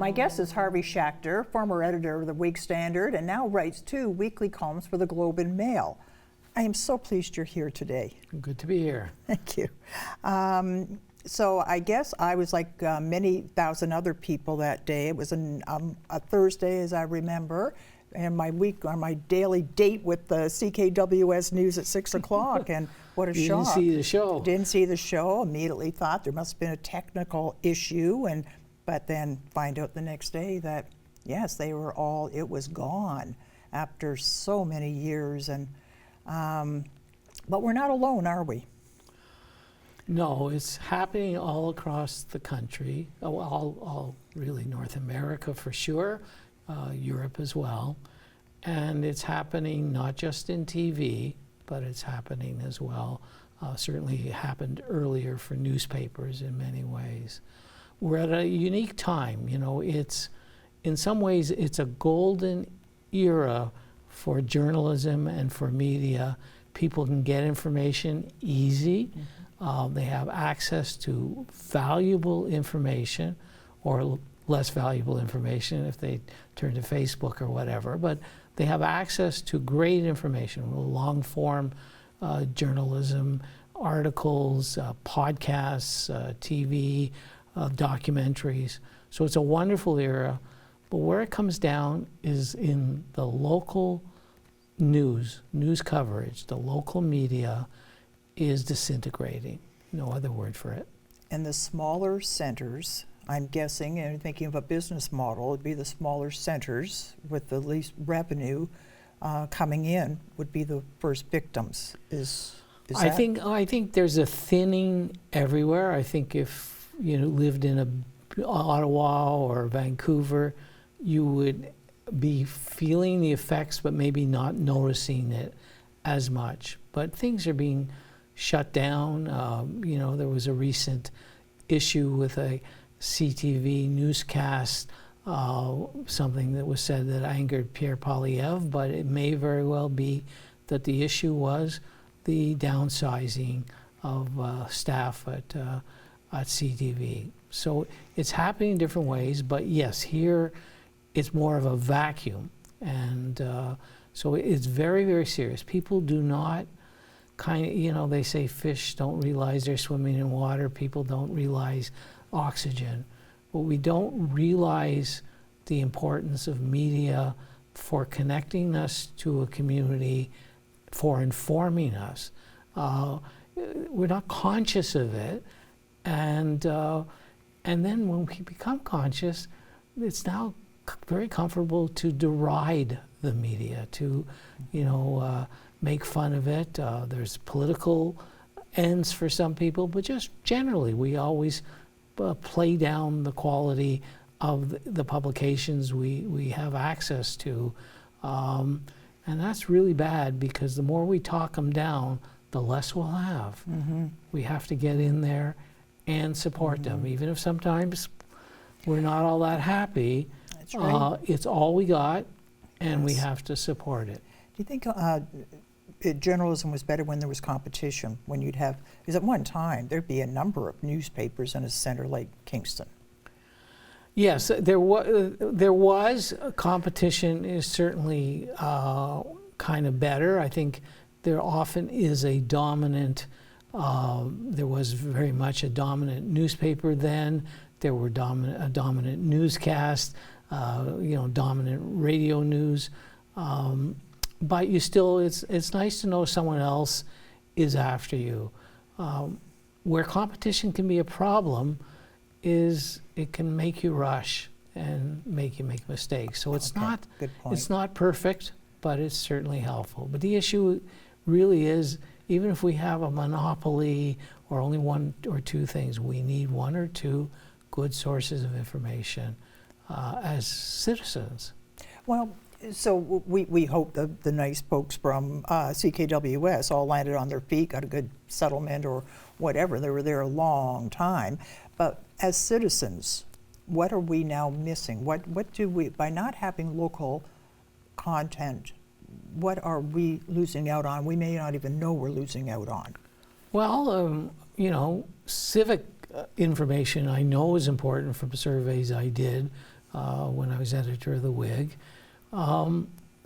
My guest is Harvey Schachter, former editor of the Whig Standard, and now writes 2 weekly columns for the Globe and Mail. I am so pleased you're here today. Good to be here. Thank you. So I guess I was like many thousand other people that day. It was a Thursday, as I remember, and my daily date with the CKWS News at 6 o'clock, and what a shock. Didn't see the show. Didn't see the show, immediately thought there must have been a technical issue, but then find out the next day that, yes, it was gone after so many years. But we're not alone, are we? No, it's happening all across the country, all really North America for sure, Europe as well. And it's happening not just in TV, but it's happening as well. Certainly it happened earlier for newspapers in many ways. We're at a unique time, in some ways it's a golden era for journalism and for media. People can get information easy. They have access to valuable information, or less valuable information if they turn to Facebook or whatever, but they have access to great information, long-form journalism, articles, podcasts, TV, documentaries. So it's a wonderful era, but where it comes down is in the local news coverage. The local media is disintegrating. No other word for it. And the smaller centers, I'm guessing, and thinking of a business model, it'd be the smaller centers with the least revenue coming in would be the first victims. I think there's a thinning everywhere. I think if you lived in Ottawa or Vancouver, you would be feeling the effects, but maybe not noticing it as much. But things are being shut down. There was a recent issue with a CTV newscast, something that was said that angered Pierre Poilievre, but it may very well be that the issue was the downsizing of staff at CTV. So it's happening in different ways, but yes, here it's more of a vacuum. And so it's very, very serious. People do not they say fish don't realize they're swimming in water. People don't realize oxygen. But we don't realize the importance of media for connecting us to a community, for informing us. We're not conscious of it. And then when we become conscious, it's now very comfortable to deride the media, to, make fun of it. There's political ends for some people, but just generally, we always play down the quality of the publications we have access to. And that's really bad, because the more we talk them down, the less we'll have. We have to get in there and support them, even if sometimes we're not all that happy. That's right. It's all we got, and we have to support it. Do you think journalism was better when there was competition? When you'd have, because at one time there'd be a number of newspapers in a center like Kingston. Yes, there was competition. Is certainly kind of better. I think there often is a dominant. There was very much a dominant newspaper then. There were a dominant newscast, dominant radio news. But you still, it's nice to know someone else is after you. Where competition can be a problem is it can make you rush and make you make mistakes. So it's not perfect, but it's certainly helpful. But the issue really is, even if we have a monopoly or only one or two things, we need one or two good sources of information as citizens. Well, so we hope the nice folks from CKWS all landed on their feet, got a good settlement or whatever. They were there a long time. But as citizens, what are we now missing? What do we, by not having local content, what are we losing out on? We may not even know we're losing out on. Well, civic information I know is important from surveys I did. when I was editor of the Whig.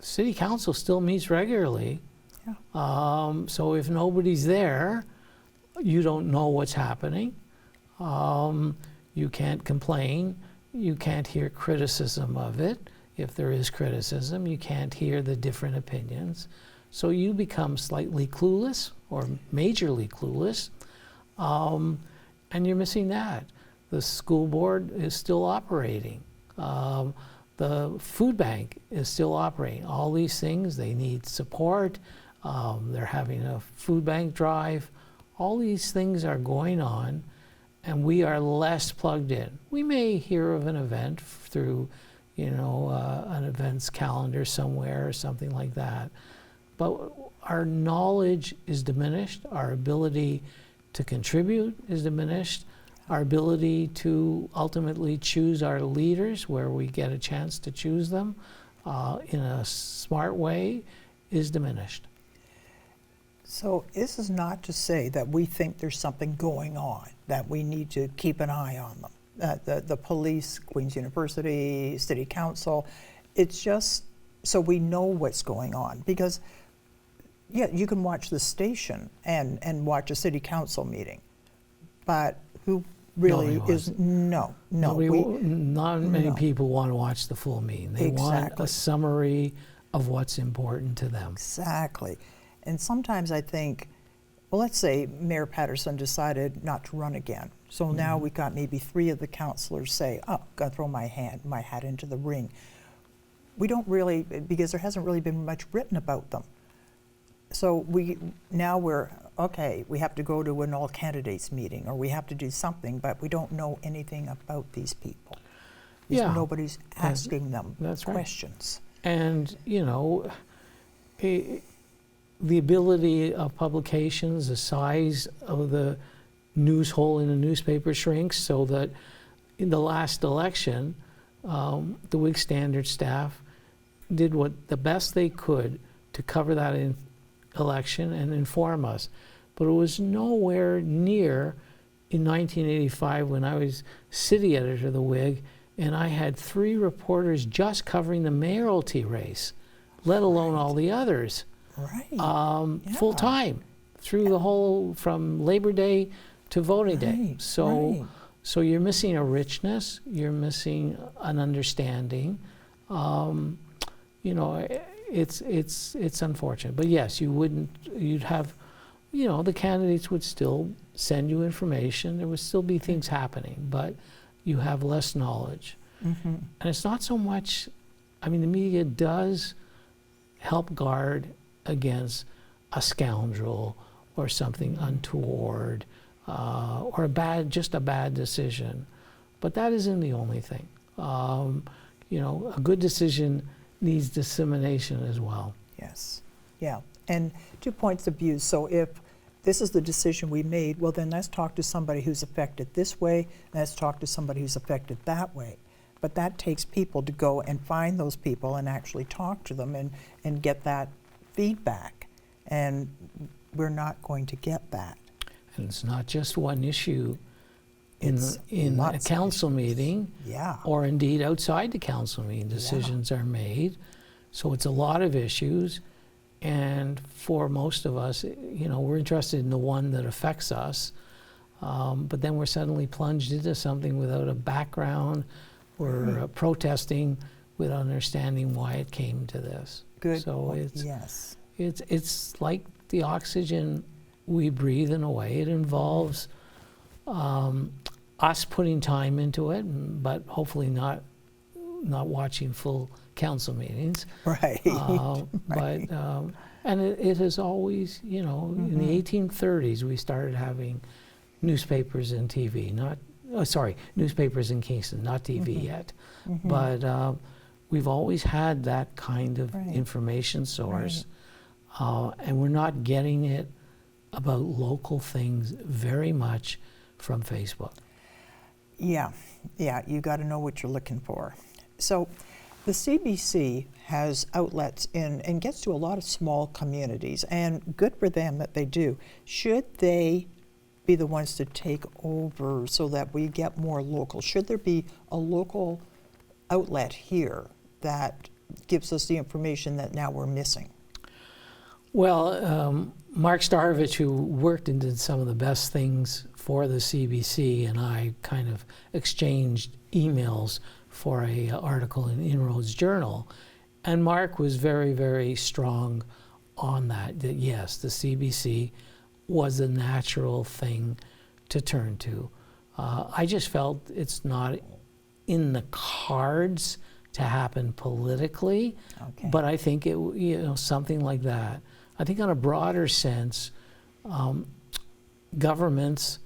City Council still meets regularly. Yeah. So if nobody's there, you don't know what's happening. You can't complain. You can't hear criticism of it. If there is criticism, you can't hear the different opinions. So you become slightly clueless or majorly clueless, and you're missing that. The school board is still operating. The food bank is still operating. All these things, they need support. They're having a food bank drive. All these things are going on, and we are less plugged in. We may hear of an event through, an events calendar somewhere or something like that. But our knowledge is diminished. Our ability to contribute is diminished. Our ability to ultimately choose our leaders, where we get a chance to choose them in a smart way, is diminished. So this is not to say that we think there's something going on, that we need to keep an eye on them. The police, Queen's University, City Council, it's just so we know what's going on. Because, yeah, you can watch the station and watch a City Council meeting, but who really is, not many people want to watch the full meeting. They want a summary of what's important to them. Exactly. And sometimes I think, well, let's say Mayor Patterson decided not to run again. So now we've got maybe 3 of the councillors say, oh, gotta throw my hat into the ring. We don't really, because there hasn't really been much written about them. So we're, okay, we have to go to an all candidates meeting, or we have to do something, but we don't know anything about these people. Yeah. Nobody's asking them questions. Right. And, the ability of publications, the size of the news hole in a newspaper shrinks, so that in the last election, the Whig Standard staff did the best they could to cover that election and inform us. But it was nowhere near in 1985 when I was city editor of the Whig, and I had 3 reporters just covering the mayoralty race, let alone all the others. Right. Full time through the whole, from Labor Day to voting day. So you're missing a richness, you're missing an understanding. It's unfortunate. But yes, you'd have, the candidates would still send you information. There would still be things happening, but you have less knowledge. Mm-hmm. And it's not so much, the media does help guard against a scoundrel or something untoward or just a bad decision. But that isn't the only thing. A good decision needs dissemination as well. Yes, yeah. And 2 points of view. So if this is the decision we made, well then let's talk to somebody who's affected this way, and let's talk to somebody who's affected that way. But that takes people to go and find those people and actually talk to them and get that feedback, and we're not going to get that. And it's not just one issue in a council meeting, or indeed outside the council meeting. Decisions are made, so it's a lot of issues. And for most of us, we're interested in the one that affects us, but then we're suddenly plunged into something without a background. We're protesting without understanding why it came to this. Good. So it's like the oxygen we breathe in a way. It involves us putting time into it, but hopefully not watching full council meetings. Right. But and it has always, in the 1830s we started having newspapers and TV. Newspapers in Kingston, not TV yet. But we've always had that kind of information source, and we're not getting it about local things very much from Facebook. Yeah, you got to know what you're looking for. So the CBC has outlets and gets to a lot of small communities, and good for them that they do. Should they be the ones to take over so that we get more local? Should there be a local outlet here that gives us the information that now we're missing? Well, Mark Starovich, who worked and did some of the best things for the CBC, and I kind of exchanged emails for a article in Inroads Journal. And Mark was very, very strong on that yes, the CBC was a natural thing to turn to. I just felt it's not in the cards to happen politically, Okay. but I think it, something like that. I think on a broader sense, governments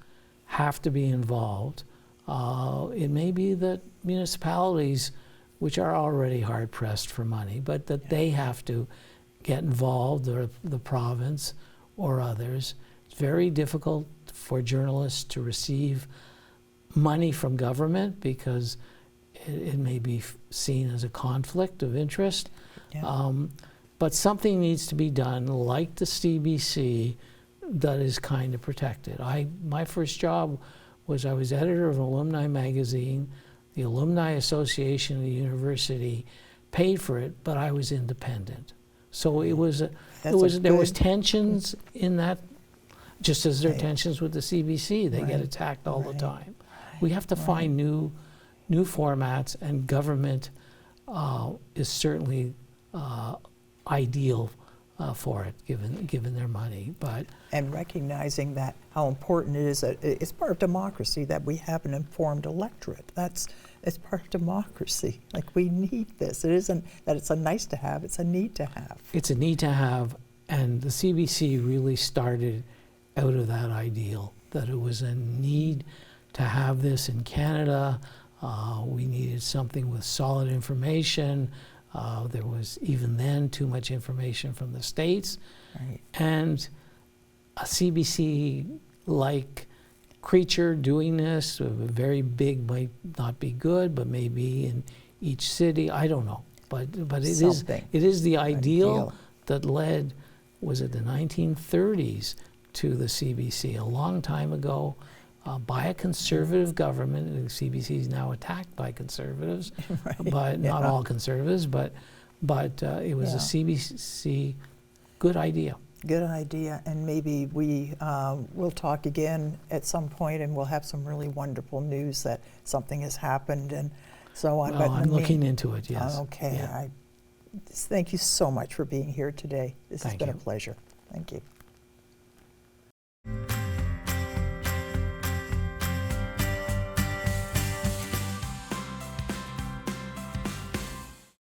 have to be involved. It may be that municipalities, which are already hard pressed for money, but that they have to get involved, or the province or others. It's very difficult for journalists to receive money from government because it may be seen as a conflict of interest. Yeah. But something needs to be done, like the CBC, that is kind of protected. My first job was I was editor of an alumni magazine. The Alumni Association of the university paid for it, but I was independent. So there was tensions in that, just as there are tensions with the CBC. They get attacked all the time. We have to find new formats, and government is certainly ideal for it, given their money. And recognizing that how important it is that it's part of democracy that we have an informed electorate. It's part of democracy. Like, we need this. It isn't that it's a nice to have, it's a need to have. It's a need to have, and the CBC really started out of that ideal, that it was a need to have this in Canada. We needed something with solid information. There was, even then, too much information from the States. Right. And a CBC-like creature doing this, very big, might not be good, but maybe in each city, I don't know. But it is the ideal that led, was it the 1930s, to the CBC, a long time ago, by a conservative government. And the CBC is now attacked by conservatives, but not all conservatives, but it was a CBC good idea. Good idea, and maybe we'll talk again at some point, and we'll have some really wonderful news that something has happened and so on. Well, I'm looking into it, yes. Okay, Yeah. thank you so much for being here today. This has Thank been a you. pleasure. Thank you.